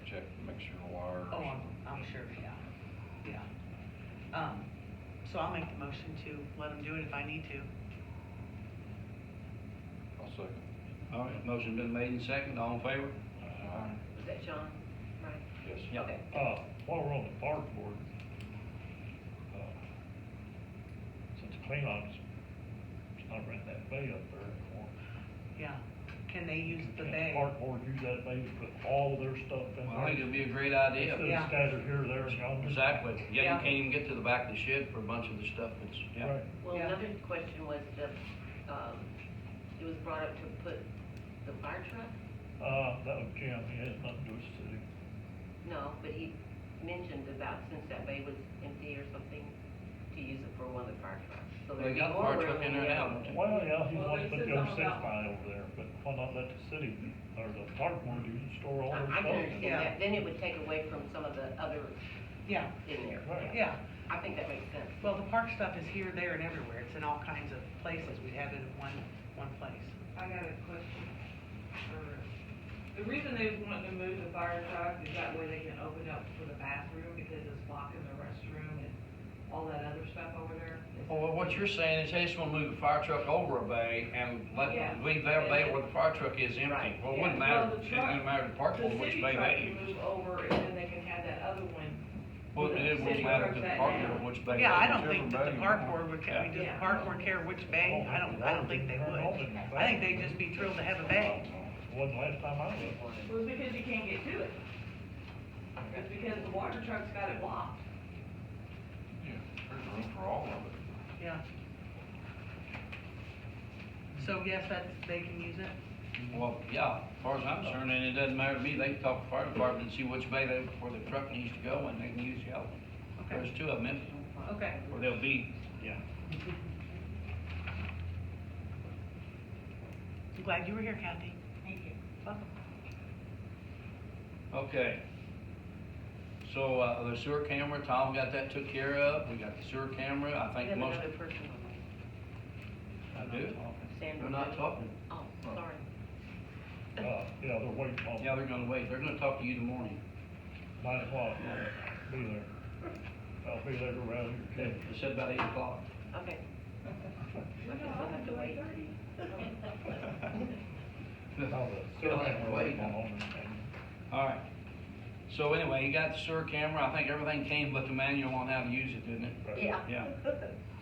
have to check to make sure the wires. Oh, I'm sure, yeah. So I'll make the motion to let them do it if I need to. I'll second. All right, motion been made and second, all in favor? Aye. Was that John? Right? Yes. Yeah. Okay. While we're on the park board, since cleanup's, it's not renting that bay up there anymore. Yeah. Can they use the Can bay? Park board use that bay to put all of their stuff in there? Well, I think it'd be a great idea. Instead Yeah. of scattered here, there, and yonder. Exactly, yeah, Yeah. you can't even get to the back of the shed for a bunch of the stuff that's, yeah. Right. Well, Yeah. another question was it was brought up to put the fire truck? That was Jim, he has nothing to do with the city. No, but he mentioned about since that bay was empty or something, to use it for one of the fire trucks. So They there'd be got the more fire truck room in there now, the don't they? Well, yeah, he Well, wants to they put said the something 06 about- by over there, but why not let the city, or the park board use and store all I their can stuff? understand Yeah. that, then it would take away from some of the other Yeah, in there. Right. yeah. I think that makes sense. Well, the park stuff is here, there, and everywhere. It's in all kinds of places. We have it in one place. I got a question. The reason they was wanting to move the fire truck is that way they can open up for the bathroom because it's blocking the restroom and all that other stuff over there. Well, what you're saying is they just wanna move the fire truck over a bay and Yeah. leave their bay where the fire truck is empty. Right. Well, it Yeah, wouldn't well, matter, the it wouldn't matter to the park board which bay they The city use. truck can move over and then they can have that other one. Well, it the wouldn't city matter trucks to the that park down. board which bay they use. Yeah, I don't think that the Whichever park bay. board would care. Does the Yeah. park board care which bay? I don't think they would. I think they'd just be thrilled to have a bay. Wasn't last time I looked. Well, it's because you can't get to it. It's because the water truck's got it blocked. Yeah, there's room for all of it. Yeah. So yes, they can use it? Well, yeah, as far as I'm concerned, and it doesn't matter to me, they can talk to the fire department and see which bay where the truck needs to go and they can use the other one. Okay. There's two of them empty, Okay. or they'll be, yeah. I'm glad you were here, Kathy. Thank you. Welcome. Okay. So, the sewer camera, Tom got that took care of, we got the sewer camera, I We think have most. another person on I do? Sandra. They're not talking. Oh, sorry. Yeah, they're waiting on. Yeah, they're gonna wait, they're gonna talk to you in the morning. 9 o'clock, I'll be there. I'll be there around your They kid. they said about 8 o'clock. Okay. I guess we'll have to wait. You'll have to wait. All right. So anyway, you got the sewer camera, I think everything came but the manual on how to use it, didn't it? Yeah. Yeah.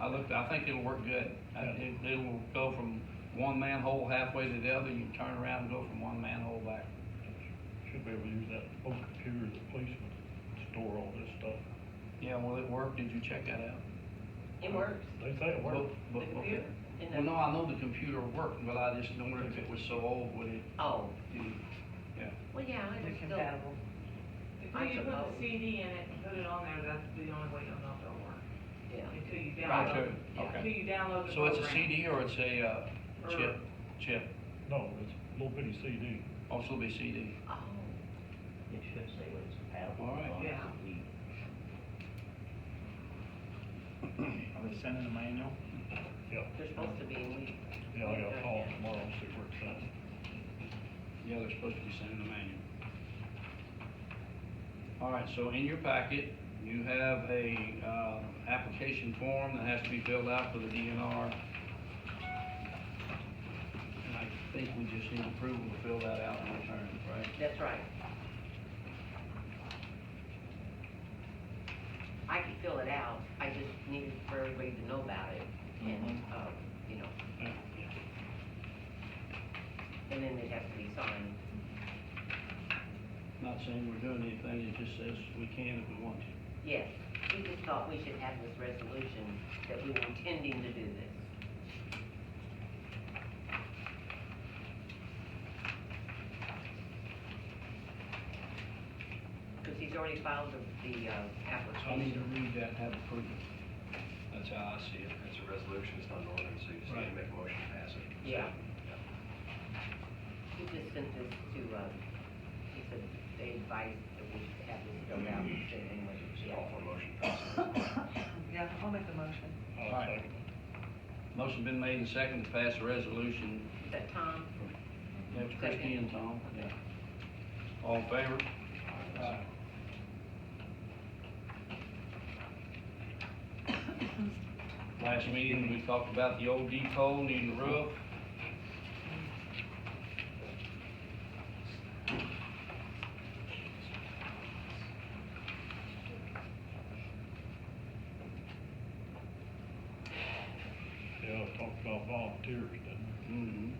I think it'll work good. It will go from one manhole halfway to the other, you can turn around and go from one manhole back. Should be able to use that old computer, the policeman, store all this stuff. Yeah, will it work? Did you check that out? It works. They say it works. The computer? in Well, the- no, I know the computer worked, but I just wondered if it was so old, would it, Oh, yeah. well, yeah, They're it's still, compatible. Until you put the CD in it and put it on there, that's the only way you'll know if it'll work. yeah. Until you Right, download, okay. until you download the So it's a program. CD or it's a, chip? Chip. No, it's a little bitty CD. Also it'll be CD. Oh, It should say what it's compatible All right. on. Yeah. Are they sending a manual? Yeah, they're supposed to be, and we. yeah, I gotta call them tomorrow and see where it's at. Yeah, they're supposed to be sending the manual. All right, so in your packet, you have a, application form that has to be filled out for the DNR. And I think we just need approval to fill that out and return it, right? That's right. I could fill it out, I just needed for everybody to know about it, and, you know, Yeah. and then they'd have to be signed. Not saying we're doing anything, it just says we can if we want to. Yes, we just thought we should have this resolution that we were intending to do this. Because he's already filed the So I need to application. read that and have approval. That's how I see it. It's a resolution, it's not an ordinance, so you just need to make a motion to pass it. Yeah. He just sent this to, he said they advised that we should have this filled out, and said anyway, Just yeah. call for a motion to pass it. Yeah, I'll make the motion. I'll Right. second it. Motion been made and seconded to pass a resolution. Is that Tom? That's Christie and Tom. Yeah. All in favor? Aye. Last meeting, we talked about the old depot needing a roof. Yeah, talked about volunteers, didn't we? Mm-hmm.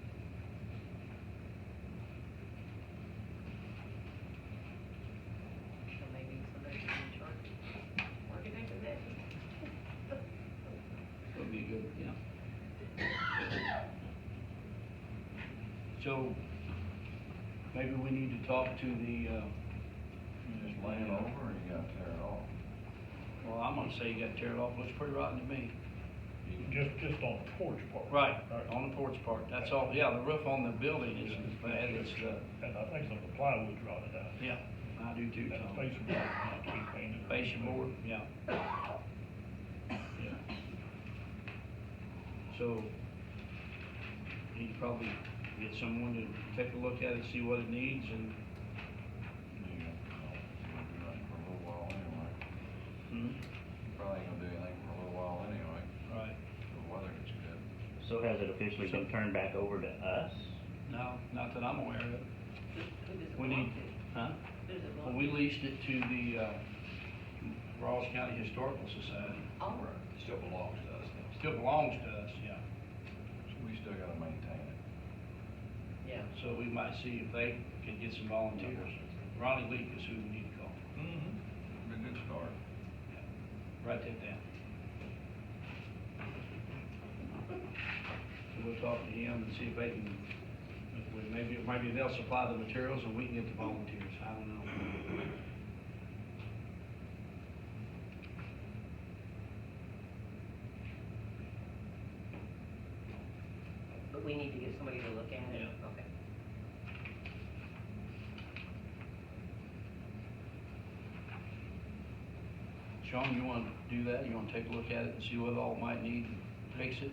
So maybe somebody can be charged, working after that. Would be good, yeah. So, maybe we need to talk to the, You just lay it over or you gotta tear it off? well, I'm gonna say you gotta tear it off, looks pretty rotten to me. Just on the porch part. Right, on the porch part, that's all, yeah, the roof on the building isn't bad, it's the, And I think some of the plywood's rotted out. yeah, I do too, That Tom. fascia board needs to be painted. Fascia board, yeah. Yeah. So, you probably get someone to take a look at it, see what it needs, and, You know, you'll do that for a little while anyway. hmm, You probably ain't gonna do anything for a little while anyway. right. The weather gets good. So has it officially been turned back over to us? No, not that I'm aware of. Who does it We belong need, to? huh? Who does it Well, belong we to? leased it to the, Rawls County Historical Society. Oh, Still belongs to us though. Still belongs to us, yeah. So we still gotta maintain it. yeah. So we might see if they could get some volunteers. Ronnie Leak is who we need to call. Mm-hmm. Be a good start. Write that down. So we'll talk to him and see if they can, maybe they'll supply the materials and we can get the volunteers, I don't know. But we need to get somebody to look at it? Yeah. Okay. Sean, you wanna do that? You wanna take a look at it and see what all it might need and fix it?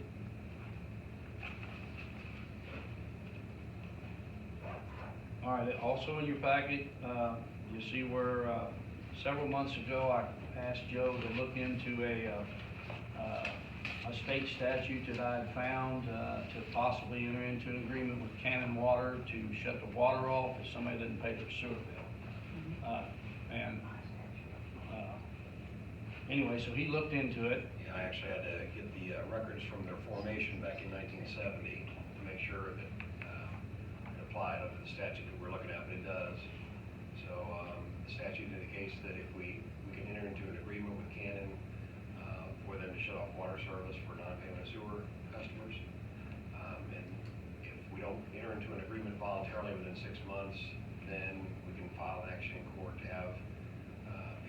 All right, also in your packet, you see where, several months ago, I asked Joe to look into a state statute that I had found, to possibly enter into an agreement with Cannon Water to shut the water off if somebody didn't pay their sewer bill. Anyway, so he looked into it. Yeah, I actually had to get the records from their formation back in 1970 to make sure that it applied under the statute that we're looking at, but it does. So the statute indicates that if we can enter into an agreement with Cannon for them to shut off water service for non-payment of sewer customers, and if we don't enter into an agreement voluntarily within 6 months, then we can file an action in court to have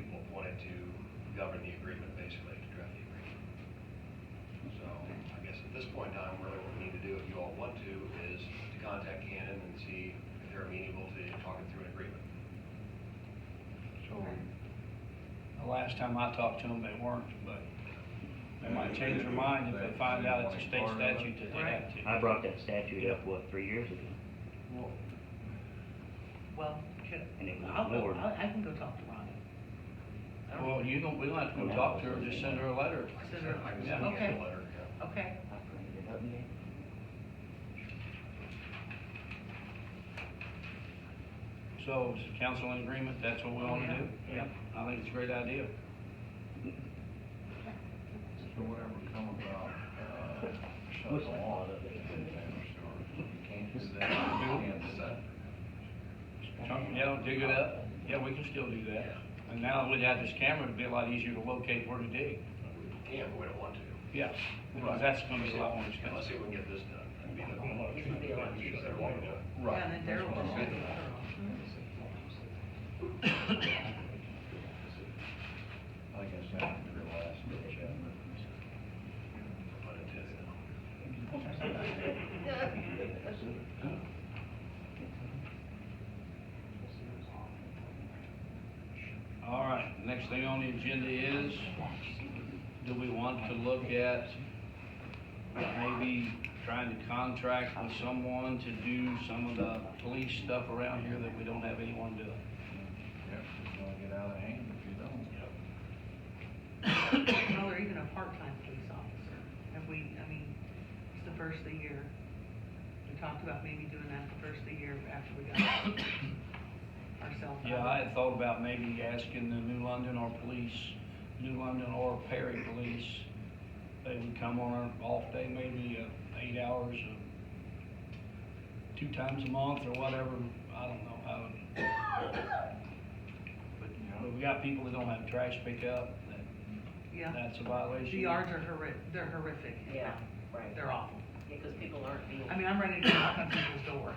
people appointed to govern the agreement, basically, to draft the agreement. So, I guess at this point in time, really what we need to do, if you all want to, is to contact Cannon and see if they're amenable to talking through an agreement. So, the last time I talked to them, they weren't, but they might change their mind if they find out it's a state statute that they have to. I brought that statute up, 3 years ago? well, should, And it was I'll go, ignored. I can go talk to Ronnie. I don't- Well, we don't have to go talk to her, just send her a letter. Send her- I can Yeah. send you Okay. a letter, yeah. Okay, I printed it up and So, is the council in agreement, that's what we Oh, want to yeah. do? Yeah. I think it's a great idea. So whatever come about, shut What's it that? off, you can't do that, you can't do that. Yeah, dig it up, yeah, we can still do that. And now we'd have this camera, it'd be a lot easier to locate where to dig. We can, but we don't want to. Yeah, because that's gonna be a lot more Let's expensive. see if we can get this done. That'd be the- This would be a lot cheaper. Better way to do it. Right. yeah, and then Darryl That's will what I'm take saying. the water off. I think that's down to your last ditch, Pun intended. All right, next thing on the agenda is, do we want to look at maybe trying to contract with someone to do some of the police stuff around here that we don't have anyone doing? Yep, it's gonna get out of hand if you don't. Well, or even a part-time police officer. Have we, I mean, it's the first of the year. We talked about maybe doing that the first of the year after we got ourselves. Yeah, I had thought about maybe asking the New London or Perry Police, they would come on an off day, maybe 8 hours, 2 times a month or whatever, I don't know how. But, but we got people that don't have trash pickup, Yeah. that's a violation. The yards are they're horrific. Yeah, right. They're awful. Yeah, because people aren't being. I mean, I'm ready to knock on people's door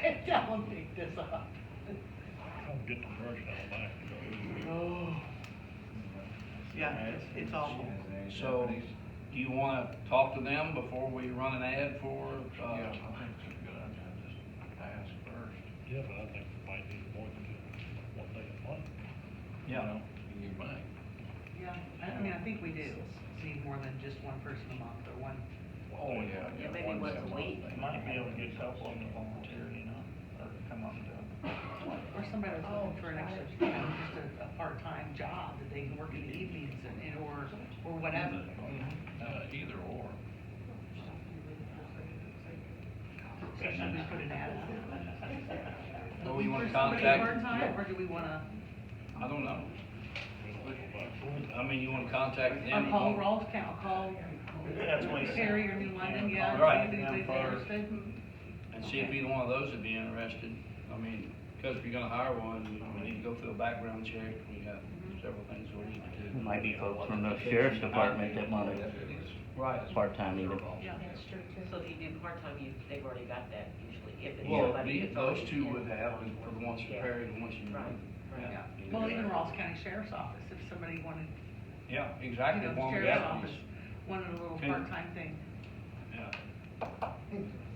and tell them pick this up. Come get the brush out back. Oh. Yeah, it's awful. So, do you wanna talk to them before we run an ad for, Yeah, I think it's a good idea, just ask first. Yeah, but I think we might need more than just one day a month. yeah, You might. Yeah, I mean, I think we do need more than just one person a month or one. Oh, yeah. Yeah, maybe one once day a week. thing. might be able to get a couple of them to volunteer, you know, or come up to. Or somebody that's looking for an extra, you know, just a part-time job that they can work in the evenings or whatever. Either or. So should we put an ad out? Well, you wanna For somebody contact- part-time, or do we wanna, I don't know. I mean, you wanna contact them? or call Rawls County, call That's what he said. Perry or New London, yeah, Right. see if anybody's interested. And see if either one of those would be interested. I mean, because if you're gonna hire one, we need to go through a background check, we got several things we need to do. There might be folks from the sheriff's department that want to Right. part-time even. Yeah. So if you do part-time, they've already got that usually, if it's Well, somebody that's those already two in. would have, for the ones for Yeah. Perry, the ones you. Right, right. Yeah, well, even Rawls County Sheriff's Office, if somebody wanted, Yeah, you exactly. know, the One sheriff's deputies. office, wanted a little Okay. part-time thing. Yeah.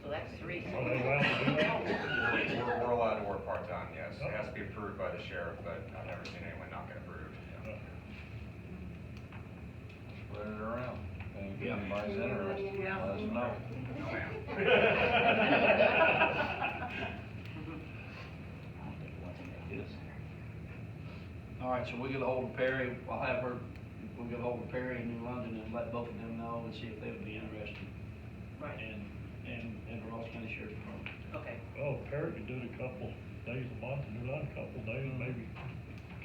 So that's 3. Are they allowed to do that? We're allowed to work part-time, yes. It has to be approved by the sheriff, but I've never seen anyone not get approved. No. Spread it around. And if Yeah. anybody's interested, Yeah. let us know. No, ma'am. All right, so we get a hold of Perry, I'll have her, we'll get a hold of Perry in New London and let both of them know and see if they would be interested. Right. And the Ross County Sheriff's Department. Okay. Well, Perry could do it a couple days a month, and do that a couple days, maybe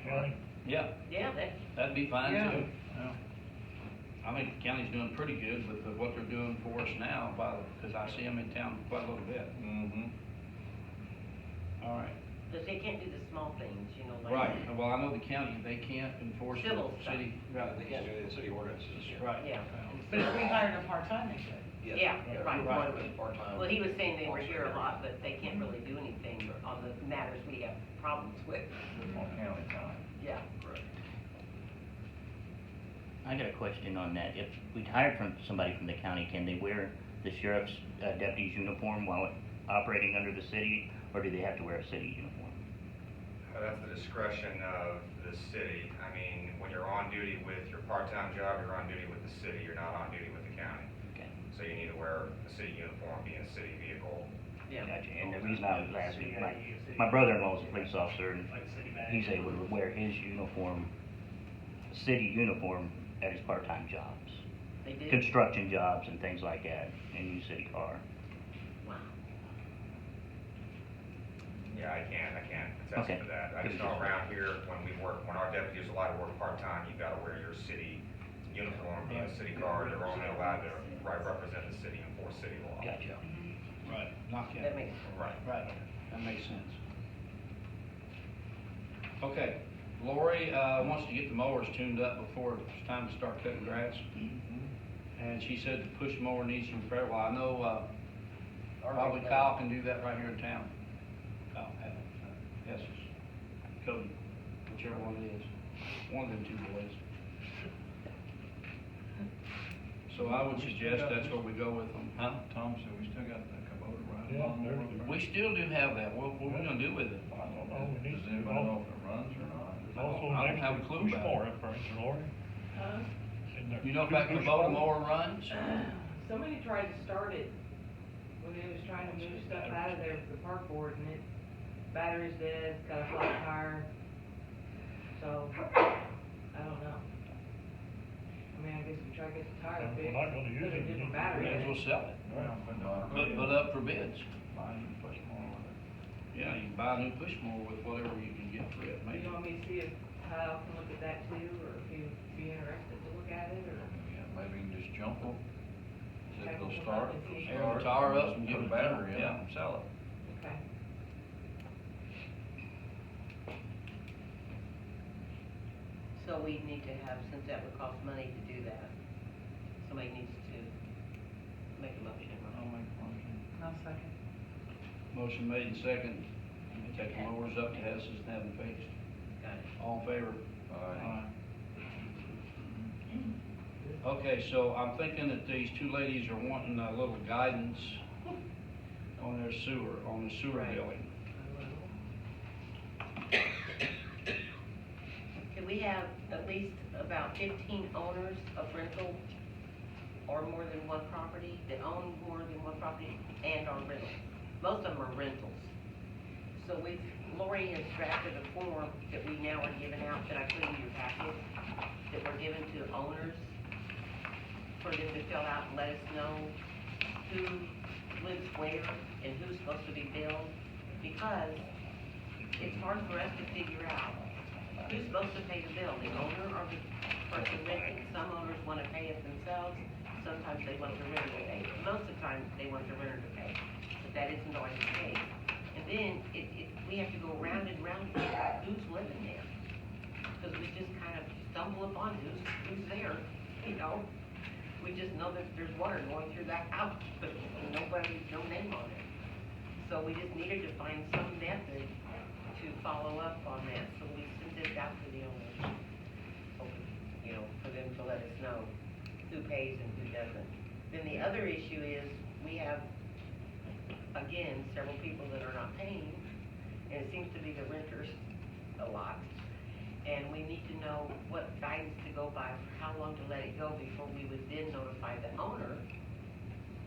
county. Yeah, Yeah, that'd be fine Yeah. too. Yeah. I think the county's doing pretty good with what they're doing for us now, because I see them in town quite a little bit. Mm-hmm. All right. Because they can't do the small things, you know, like. Right, well, I know the county, they can't enforce the Civil stuff. city. Right. They can't do it in city ordinances. Right. Yeah. But if we hired a part-time, they could. Yeah, right. Right. Part-time. Well, he was saying they were here a lot, but they can't really do anything on the matters we have problems with. On county time. Yeah. Correct. I got a question on that. If we hired from somebody from the county, can they wear the sheriff's deputy's uniform while operating under the city, or do they have to wear a city uniform? That's the discretion of the city. I mean, when you're on duty with your part-time job, you're on duty with the city, you're not on duty with the county. Okay, So you need to wear a city uniform, be in a city vehicle. Yeah. gotcha. And the reason I was asking, my brother-in-law's a police officer, and he's able to wear his uniform, city uniform, at his part-time jobs. They did? Construction jobs and things like that, and use city car. Wow. Yeah, I can't attest Okay. to that. I just know around here, when our deputies are allowed to work part-time, you've got to wear your city uniform, be in a city car. They're only allowed to represent the city and enforce city law. Gotcha. Right, not county. That makes, Right. Right, that makes sense. Okay, Lori, wants to get the mowers tuned up before it's time to start cutting grass. And she said the push mower needs some repair. Well, I know, probably Kyle can do that right here in town. Kyle, yes, Cody, whichever one it is, one of them two boys. So I would suggest that's where we go with them, huh? Tom said we still got the Kubota riding Yeah, lawnmower. there's- We still do have that. What are we gonna do with it? I don't know, we need Does to. anybody know if it runs or not? There's also I don't an have a extra clue push about mower it. information, Lori. Isn't there You know if two that push Kubota mowers? mower runs? Somebody tried to start it when they was trying to move stuff out of there with the park board, and it, battery's dead, it's got a flat tire. So, I don't know. I mean, I guess we try to get the tire We're fixed, not gonna use put a it, you different need to battery May in as well it. sell it, put up for bids. Buy a new push mower with it. Yeah, you can buy a new push mower with whatever you can get for it, Do maybe. you want me to see if Kyle can look at that too, or if he'd be interested to look at it, or? Yeah, maybe you can just jump them. See if Have they'll them start. come up and see. Air the tire up and give Put it a battery in it. Yeah, sell it. Okay. So we need to have, since that would cost money to do that, somebody needs to make a motion. I'll make a motion. I'll second. Motion made and second, we take the mowers up to Hess's and have them fixed. Got it. All in favor? Aye. Okay, so I'm thinking that these two ladies are wanting a little guidance on their sewer, on the sewer Right. billing. Can we have at least about 15 owners of rental or more than one property, that own more than one property and are rentals? Most of them are rentals. So Lori has drafted a form that we now are giving out, that I put in your packet, that we're giving to owners for them to fill out and let us know who lives where and who's supposed to be billed, because it's hard for us to figure out who's supposed to pay the bill, the owner or the person renting. Some owners wanna pay it themselves, sometimes they want the renter to pay. Most of the time, they want the renter to pay, but that isn't always the case. And then, we have to go round and round to figure out who's living there. Cause we just kind of stumble upon who's there, you know? We just know that there's water going through that house, but nobody, no name on it. So we just needed to find some method to follow up on that, so we sent this out to the owners. You know, for them to let us know who pays and who doesn't. Then the other issue is, we have, again, several people that are not paying, and it seems to be the renters a lot. And we need to know what guidance to go by, for how long to let it go before we would then notify the owner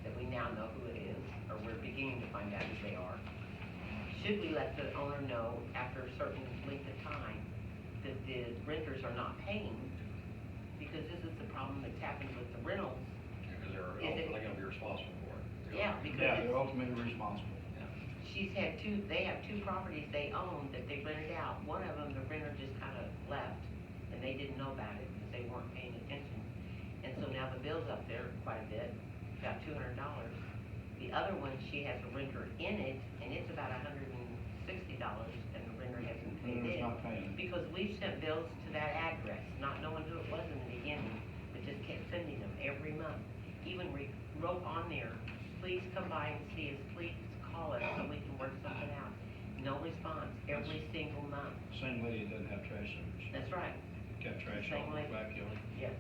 that we now know who it is, or we're beginning to find out who they are. Should we let the owner know after a certain length of time that the renters are not paying? Because this is the problem that's happened with the rentals. Because they're Is it- ultimately gonna be responsible for it. Yeah, because Yeah, they're it's, ultimately responsible. they have two properties they own that they rented out. One of them, the renter just kind of left, and they didn't know about it because they weren't paying attention. And so now the bill's up there quite a bit, about $200. The other one, she has a renter in it, and it's about $160, and the renter hasn't paid Renter's it. not paying. Because we sent bills to that address, not knowing who it was in the beginning, but just kept sending them every month. Even we wrote on there, please come by and see us, please call us so we can work something out. No response, every single month. Same lady that doesn't have trash service. That's right, Got trash Same all in lady. the backyard. yes.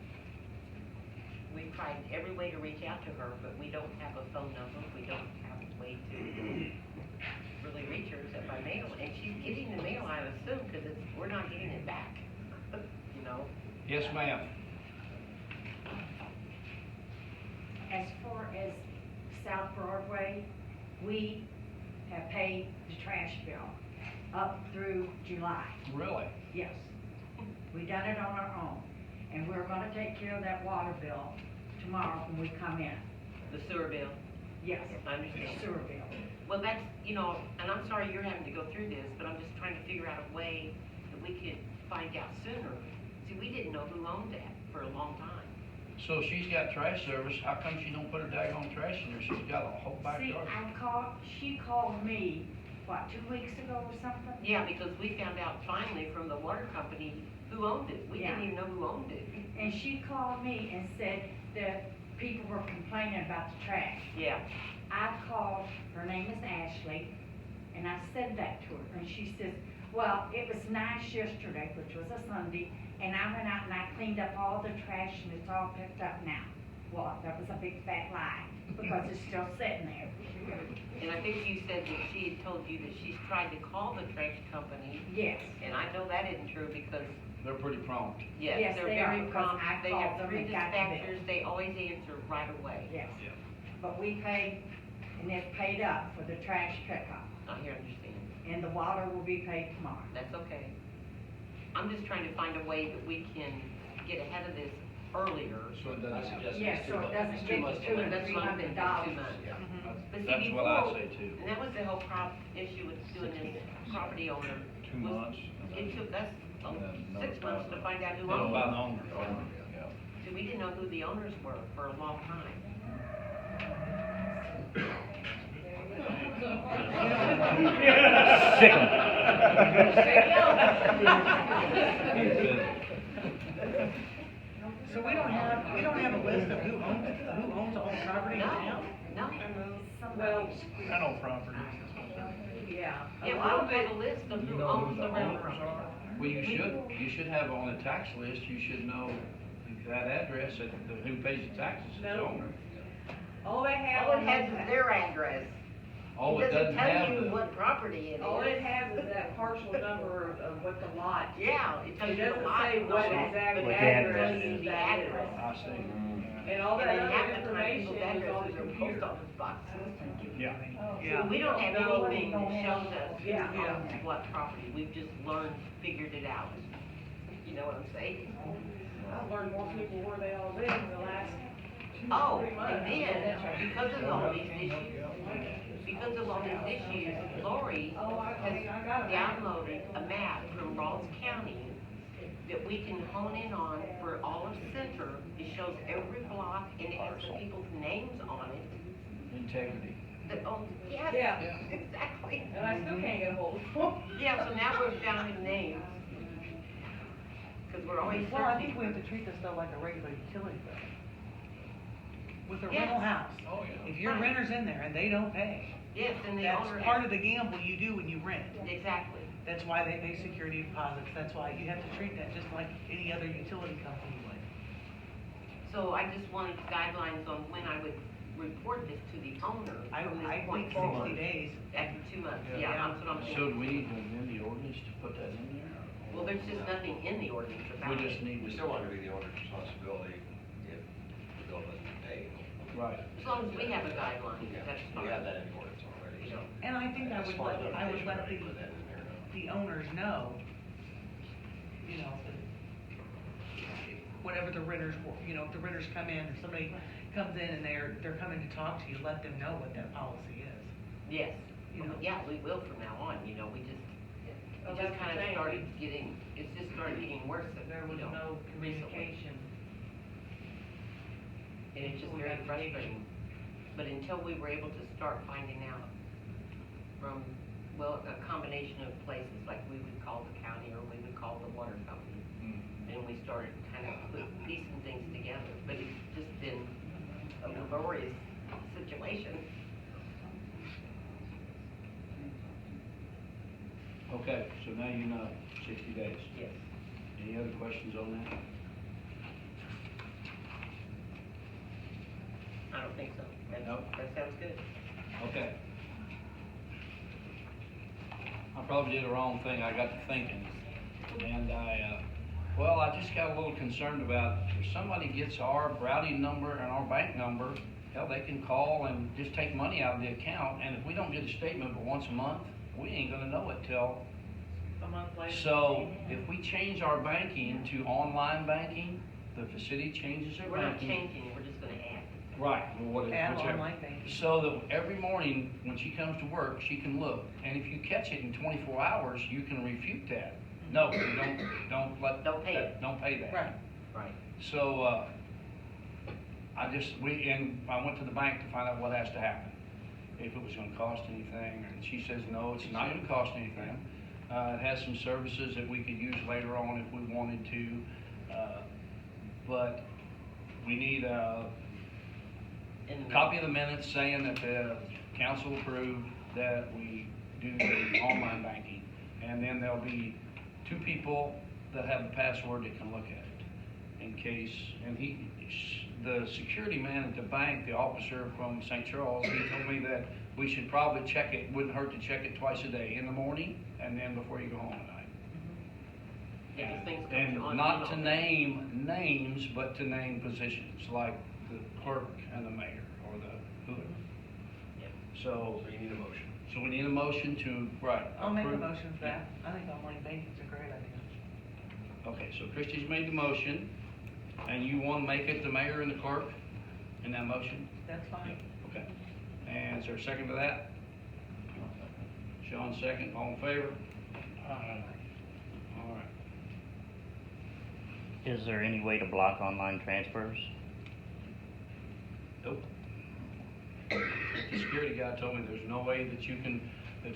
We've tried every way to reach out to her, but we don't have a phone number, we don't have a way to really reach her except by mail. And she's getting the mail, I assume, because we're not getting it back, you know? Yes, ma'am. As far as South Broadway, we have paid the trash bill up through July. Really? Yes. We done it on our own, and we're gonna take care of that water bill tomorrow when we come in. The sewer bill, Yes, I the understand. sewer bill. Well, that's, you know, and I'm sorry you're having to go through this, but I'm just trying to figure out a way that we could find out sooner. See, we didn't know who owned that for a long time. So she's got trash service, how come she don't put her daggone trash in there? She's got a whole See, backyard. she called me, what, 2 weeks ago or something? Yeah, because we found out finally from the water company who owned it. We didn't Yeah. even know who owned it. And she called me and said that people were complaining about the trash. Yeah, I called, her name is Ashley, and I said that to her, and she says, well, it was nice yesterday, which was a Sunday, and I went out and I cleaned up all the trash and it's all picked up now. Well, that was a big fat lie, because it's still sitting there. and I think you said that she had told you that she's tried to call the trash company, Yes, and I know that isn't true because, They're pretty prompt. yes, Yes, they're they are, very because prompt. I They called have them 3 and got the bill. dispatchers, they always answer right away. yes. But we paid, and it's paid up for the trash pickup, I hear, understand. and the water will be paid tomorrow. That's okay. I'm just trying to find a way that we can get ahead of this earlier. So it I doesn't, suggest Yeah, it's so 2 it months. doesn't It's get 2 months to till $200 next That's what I'm thinking, $300. 2 months. Yeah. But see, that's what I before- say too. And that was the whole issue with doing this property owner. 2 was months. and It then- took us and then 6 months to find out who Know owned about it. the owner. Yeah. So we didn't know who the owners were for a long time. Sick 'em. So we don't have a list of who owns all the property in No, town? no. Well, Rental properties, that's what they're. yeah. Yeah, we don't have a list of You who know owns who the the rental owners property. are? Well, you should have on the tax list, you should know that address, who pays the taxes, is the No. owner. All they have. All it on has that- is their address. Oh, it doesn't tell have you the, what property it All it is. has is that partial number of what the lot. Yeah, it tells It you the doesn't lot. say what number, exact but it address tells you is the that is. address. I see. And all And that then other half the time information people's is on addresses the are post computer. office boxes. Yeah. So we don't have No, anything that shows us who Yeah. owns what property. We've just figured it out. You know what I'm saying? I've learned more people where they all live in the last Oh, 2 or 3 months. and then, because of all these issues, Lori has downloaded a map from Rawls County that we can hone in on for all of Center. It shows every block and it has the people's names on it Integrity. that own, yes, Yeah. exactly. And I still can't get a hold of them. Yeah, so now we're down in names. Cause we're always Well, I think searching. we have to treat this though like a regular utility bill. With a Yes. rental house. Oh, yeah. If your Right. renter's in there and they don't pay, Yes, and the that's owner part has, of the gamble you do when you rent. exactly. That's why they pay security deposits, that's why you have to treat that just like any other utility company would. So I just wanted guidelines on when I would report this to the owner I from this think point 60 forward. days. After 2 months, Yeah. yeah, that's what I'm So saying. do we need to amend the ordinance to put that in there? Well, there's just nothing in the ordinance We about just it. need We to. still want to be the owner's responsibility if the bill doesn't get paid. Right. As long as we have a guideline, that's fine. We have that in the ordinance already, so. And I think I As would far as let notification, put that in there now. the owners know, you know, that whatever the renters, you know, if the renters come in, or somebody comes in and they're coming to talk to you, let them know what that policy is. Yes, You know. yeah, we will from now on, you know, we just, Oh, it that's just kind the of thing. started getting, it's just started getting worse. There was you know, no recently. communication. And it's just We very got the frustrating. But until we were able to start finding out from, well, a combination of places, like we would call the county or we would call the water company. And we started kind of piecing things together, but it's just been a laborious situation. Okay, so now you know, 60 days. Yes. Any other questions on that? I don't think so. Nope. That sounds good. Okay. I probably did the wrong thing, I got to thinking, and I just got a little concerned about if somebody gets our routing number and our bank number, hell, they can call and just take money out of the account, and if we don't get a statement but once a month, we ain't gonna know it till. A month later. So, if we change our banking to online banking, the city changes their We're not banking. changing it, we're just gonna add. Right, well, Add whichever. online banking. So that every morning, when she comes to work, she can look, and if you catch it in 24 hours, you can refute that. No, you don't let. Don't pay it. Don't pay that. Right. Right. So, I went to the bank to find out what has to happen. If it was gonna cost anything, and she says, no, it's not gonna cost anything. It has some services that we could use later on if we wanted to, but we need a And copy of the minutes saying that the council approved that we do the online banking. And then there'll be 2 people that have the password that can look at it in case, and the security man at the bank, the officer from St. Charles, he told me that we should probably check it, wouldn't hurt to check it twice a day, in the morning and then before you go home at night. Yeah, 'cause things go And on not to and on. name names, but to name positions, like the clerk and the mayor, or the whoever. Yep. So, So you need a motion. we need a motion to, right. I'll make a approve- motion for that. I think online banking's a great idea. Okay, so Christie's made the motion, and you wanna make it the mayor and the clerk in that motion? That's fine. Okay. And is there a second to that? Sean second, all in favor? All right. Is there any way to block online transfers? Nope. The security guy told me there's no way that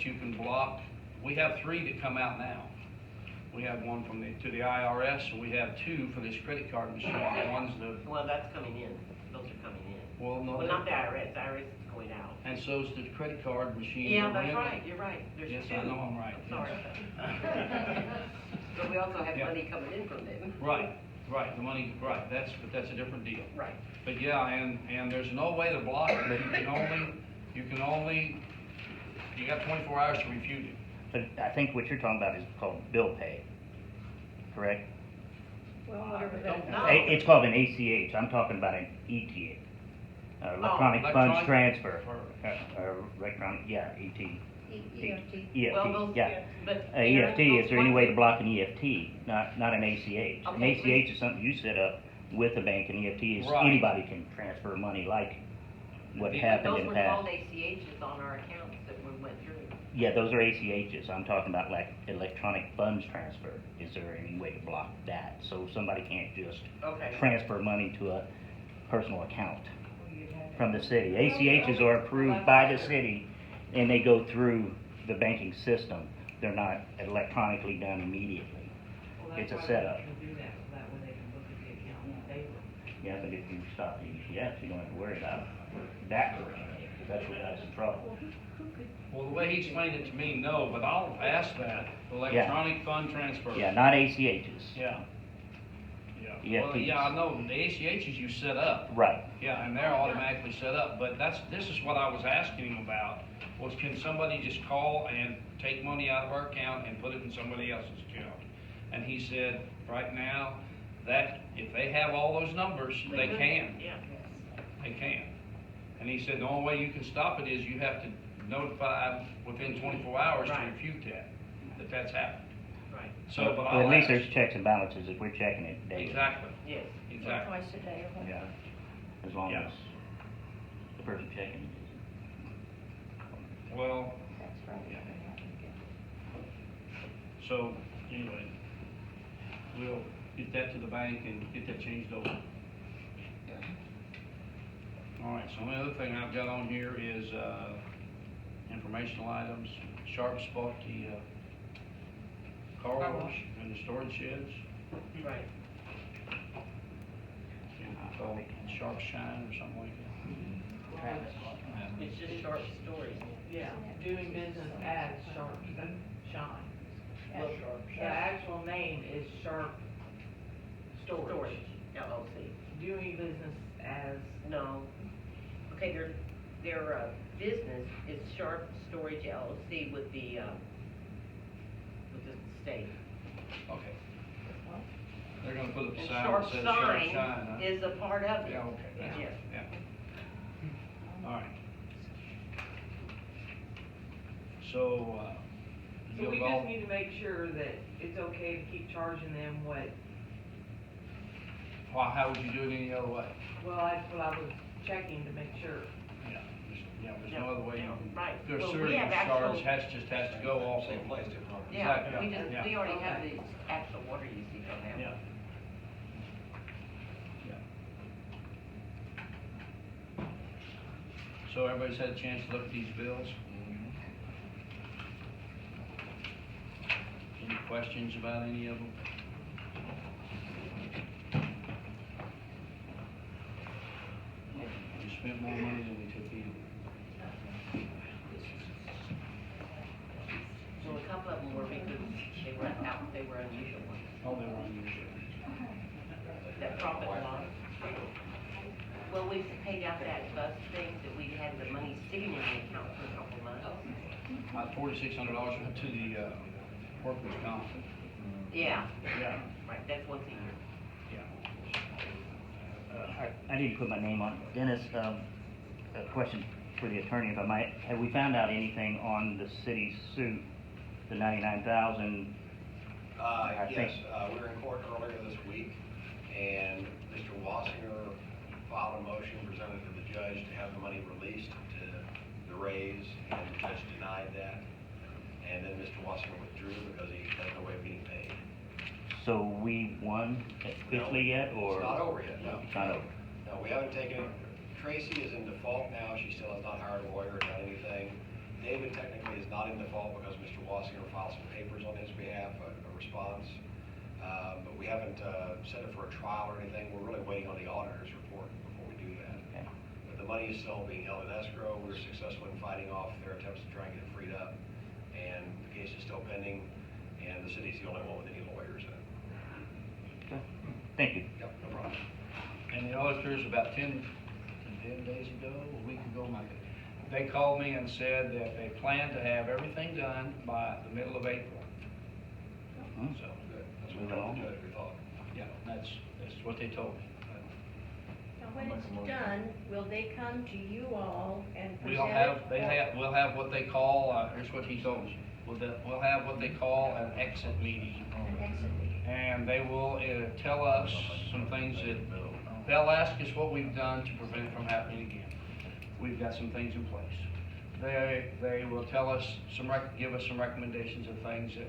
you can block. We have 3 that come out now. We have one to the IRS, and we have 2 for this credit card machine. One's the, Well, that's coming in, those are coming in. well, no. Well, not the IRS is going out. And so's the credit card machine. Yeah, that that's went- right, you're right, there's 2. Yes, I know I'm right. Sorry. But we also have Yeah. money coming in from them. Right, the money, right, but that's a different deal. Right. But yeah, and there's no way to block it, you can only, you got 24 hours to refute it. But I think what you're talking about is called bill pay, correct? Well, whatever that. No. It's called an ACH, I'm talking about an ETA, electronic funds Electronic transfer. transfer. Electronic, yeah, ET. EFT. Well, those, EFT, yeah. but. EFT, is there any way to block? block an EFT, not an ACH? An Okay, ACH is something you set up with a bank, and EFT is Right. anybody can transfer money like what Those happened Those in the were past. called ACHs on our accounts that we went through. Yeah, those are ACHs, I'm talking about like electronic funds transfer. Is there any way to block that, so somebody can't just Okay. transfer money to a personal account from the city? ACHs are approved by the city, and they go through the banking system. They're not electronically done immediately. Well, It's a that's why setup. they can do that, so that way they can look at the account daily. Yeah, but if you stop the ETFs, you don't have to worry about that, because that's what got us in trouble. Well, the way he explained it to me, no, but I'll ask that, electronic fund transfer. Yeah, not ACHs. Yeah. Yeah. Well, EFTs. yeah, I know, the ACHs you set up. Right. Yeah, and they're automatically set up, but this is what I was asking him about, was can somebody just call and take money out of our account and put it in somebody else's account? And he said, right now, that if they have all those numbers, they can. Yeah. They can. And he said the only way you can stop it is you have to notify within 24 hours to Right. refute that that's happened. Right, So, but But I'll at least ask. there's checks and balances if we're checking it daily. Exactly, yes. exactly. Twice a day or what? Yeah, as long Yeah. as the person checking it Well, That's right. Yeah. so, anyway, we'll get that to the bank and get that changed over. All right, so the other thing I've got on here is, informational items. Sharps bought the, car wash and the storage sheds. Right. And I call it Sharp Shine or something like that. It's just short stories. Yeah, doing business as Sharp Shine. Well, The actual name is Sharp Storage. LLC. Doing business as, No. Okay, their business is Sharp Storage LLC with the state. Okay. They're gonna put up a And sign Sharp that says Sharp Shine, Sign huh? is a part of it. Yeah, okay, yeah, Yes. yeah. All right. So, so you'll we all, just need to make sure that it's okay to keep charging them what, well, how would you do it any other way? well, that's what I was checking to make sure. There's no other way you can. Right. Their Well, sewer we have charge actual- just has to go off. Same place, different numbers. Yeah, Exactly, we yeah. we already have Okay. the actual water usage on that. Yeah. Yeah. So everybody's had a chance to look at these bills? Any questions about any of them? We spent more money than we took in. So a couple of them were because they were unusual ones. Oh, they were unusual. That profit loss. Well, we paid out that bus thing that we had the money sitting in the account for a couple of months. About $4,600 went to the, workers' comp. Yeah, Yeah. right, that's once a year. I didn't put my name on. Dennis, a question for the attorney, if I might. Have we found out anything on the city's suit, the $99,000 I think. Yes, we were in court earlier this week, and Mr. Wassinger filed a motion presented to the judge to have the money released to the Rays, and the judge denied that. And then Mr. Wassinger withdrew because he has no way of being paid. So we won officially yet, or? It's not over yet, no. It's not over. No, we haven't taken it. Tracy is in default now. She still has not hired a lawyer or done anything. David technically is not in default because Mr. Wassinger filed some papers on his behalf, a response. But we haven't set it for a trial or anything. We're really waiting on the auditor's report before we do that. Okay. But the money is still being held in escrow. We were successful in fighting off their attempts to try and get it freed up. And the case is still pending, and the city's the only one with any lawyers in it. Okay. Thank you. Yep, no problem. And the auditors, about 10 days ago, a week ago, they called me and said that they plan to have everything done by the middle of April. Hmm. So, Good. That's what Moving on. the judge we thought. yeah, that's what they told me. Now, when it's done, will they come to you all and present We'll it? have, we'll have what they call, here's what he told me. We'll have what they call an exit meeting. An exit meeting. And they will tell us some things that, they'll ask us what we've done to prevent it from happening again. We've got some things in place. They will tell us give us some recommendations of things that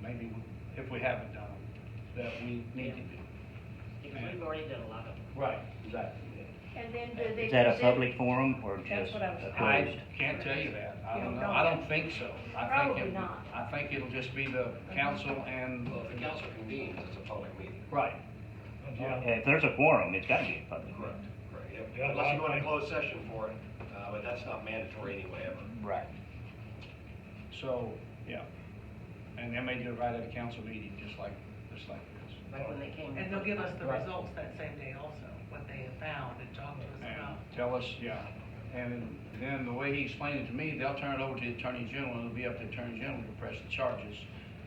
maybe, if we haven't done them, that we need to do. Because we've already done a lot of them. Right, exactly. And then do they Is that a present- public forum or That's just what I was- a I closed? can't tell you that. I You don't know. don't I know. don't think so. Probably not. I think it'll just be the council and, Well, if the council convenes, it's a public meeting. right. Yeah. If there's a quorum, it's gotta be a public. Correct. Yep. Yeah, Unless you go I into think- closed session for it, but that's not mandatory anyway ever. Right. So, yeah. And they may do it right at a council meeting, just like this. Like when they came. And they'll give us the Right. results that same day also, what they have found and talk to us And about. tell us, yeah. And then the way he explained it to me, they'll turn it over to the Attorney General, and it'll be up to the Attorney General to press the charges.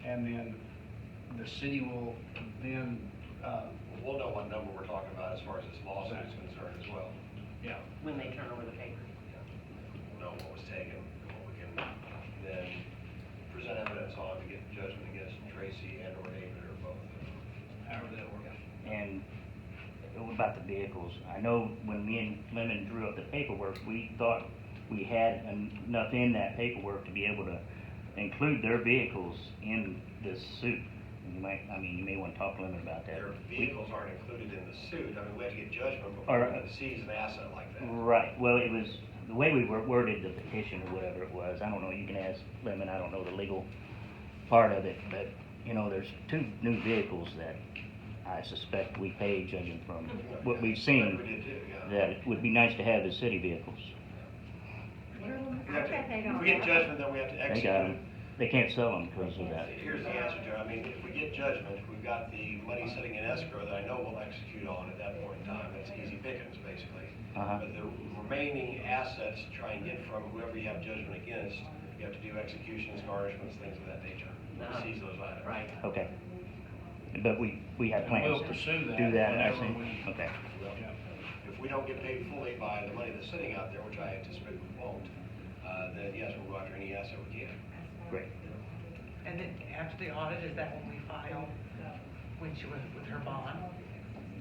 And then the city will then, We'll know what number we're talking about as far as this lawsuit is concerned as well. yeah. When they turn over the papers. We'll know what was taken, and what we can then present evidence on to get judgment against Tracy and or David or both. However that works. And what about the vehicles? I know when me and Lemon drew up the paperwork, we thought we had enough in that paperwork to be able to include their vehicles in this suit. You may want to talk to Lemon about that. Their vehicles aren't included in the suit. I mean, we have to get judgment Or- before we can seize an asset like that. Right, well, it was, the way we worded the petition or whatever it was, I don't know, you can ask Lemon, I don't know the legal part of it, but, there's 2 new vehicles that I suspect we paid, judging from what we've We seen, did too, yeah. that it would be nice to have as city vehicles. We have I bet they to, don't if we get have- judgment, then we have to They execute got it. them, they can't sell them because of that. Here's the answer, Joe. I mean, if we get judgment, we've got the money sitting in escrow that I know we'll execute on at that point in time. That's easy pickings, basically. Uh-huh. But the remaining assets, to try and get from whoever you have judgment against, you have to do executions, garnishments, things of that nature. Uh-huh. Seize those items. Right. Okay. But we have And plans we'll to pursue that do that, I whenever think. we- Okay, Yeah. If we don't get paid fully by the money that's sitting out there, which I anticipate we won't, then yes, we'll go after any asset we can. great. And then after the audit, is that when we file, when she was with her bond?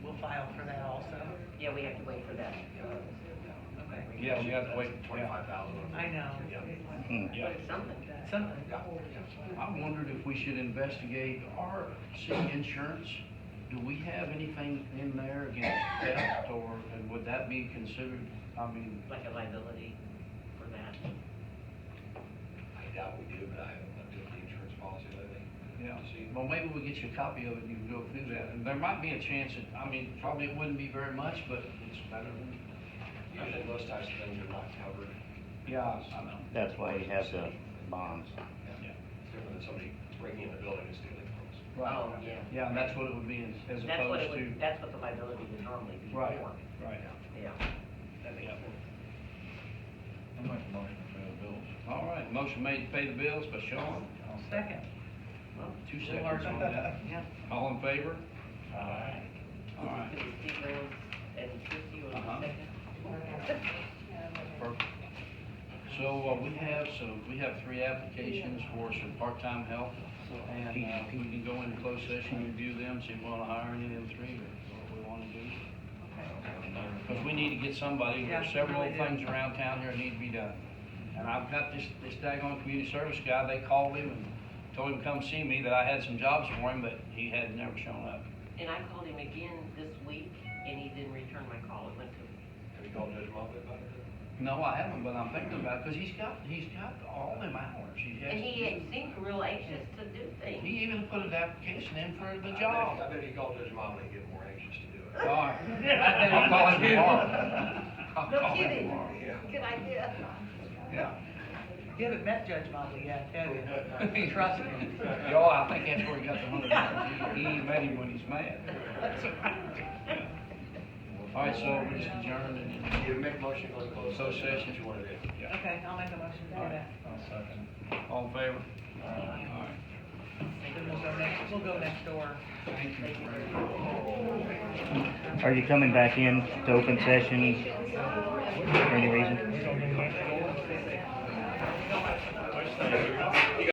We'll file for that also? Yeah, we have to wait for that. Okay. Yeah, we have to wait. 25,000. I know. Yeah. Hmm. Yeah. But it's something. Something. I wondered if we should investigate our city insurance. Do we have anything in there against theft, or and would that be considered, Like a liability for that. I doubt we do, but I haven't looked at the insurance policy lately. yeah. To see. Well, maybe we'll get you a copy of it, and you can go through that. And there might be a chance that, probably it wouldn't be very much, but it's better than, Usually those types of things are not covered. yeah, I know. That's why you have the bonds. Yeah. It's different than somebody breaking in the building and stealing from us. Right. Oh, yeah. Yeah, and that's what it would be as That's what it opposed to. would, that's what the liability would normally be for. Right, right. Yeah. That makes Yeah. sense. I make a motion to pay the bills. All right, motion made to pay the bills by Sean. Second. Well, 2 Little seconds hard. on that. Yeah. All in favor? Aye. All right. It was Steve Reynolds and Christie was Uh-huh. the second. Perfect. So we have 3 applications for some part-time help. And, we can go into closed session, review them, see if we wanna hire any of them three, or what we wanna do. Cause we need to get somebody, Yeah, there's several we really do. things around town here that need to be done. And I've got this daggone community service guy, they called him and told him to come see me, that I had some jobs for him, but he had never shown up. And I called him again this week, and he didn't return my call, it went to, Have you called Judge Mobley about it? No, I haven't, but I'm thinking about it, cause he's got all them hours. and he seemed real anxious to do things. He even put an application in for the I job. bet if you called Judge Mobley, he'd get more anxious to do it. All right. I'll call him tomorrow. I'll No call him kidding, tomorrow. good idea. Yeah. You haven't met Judge Mobley yet, have you? Trust me. Yo, I think that's where he got the $100. He ain't met him when he's mad. All right, so we just adjourned and then. You make a motion, go to closed Closed session, session. what you wanna do. Okay, I'll make a motion to do that. I'll second. All in favor? All right. Then we'll go next door. Thank you. Are you coming back in to open session for any reason? We gonna do that?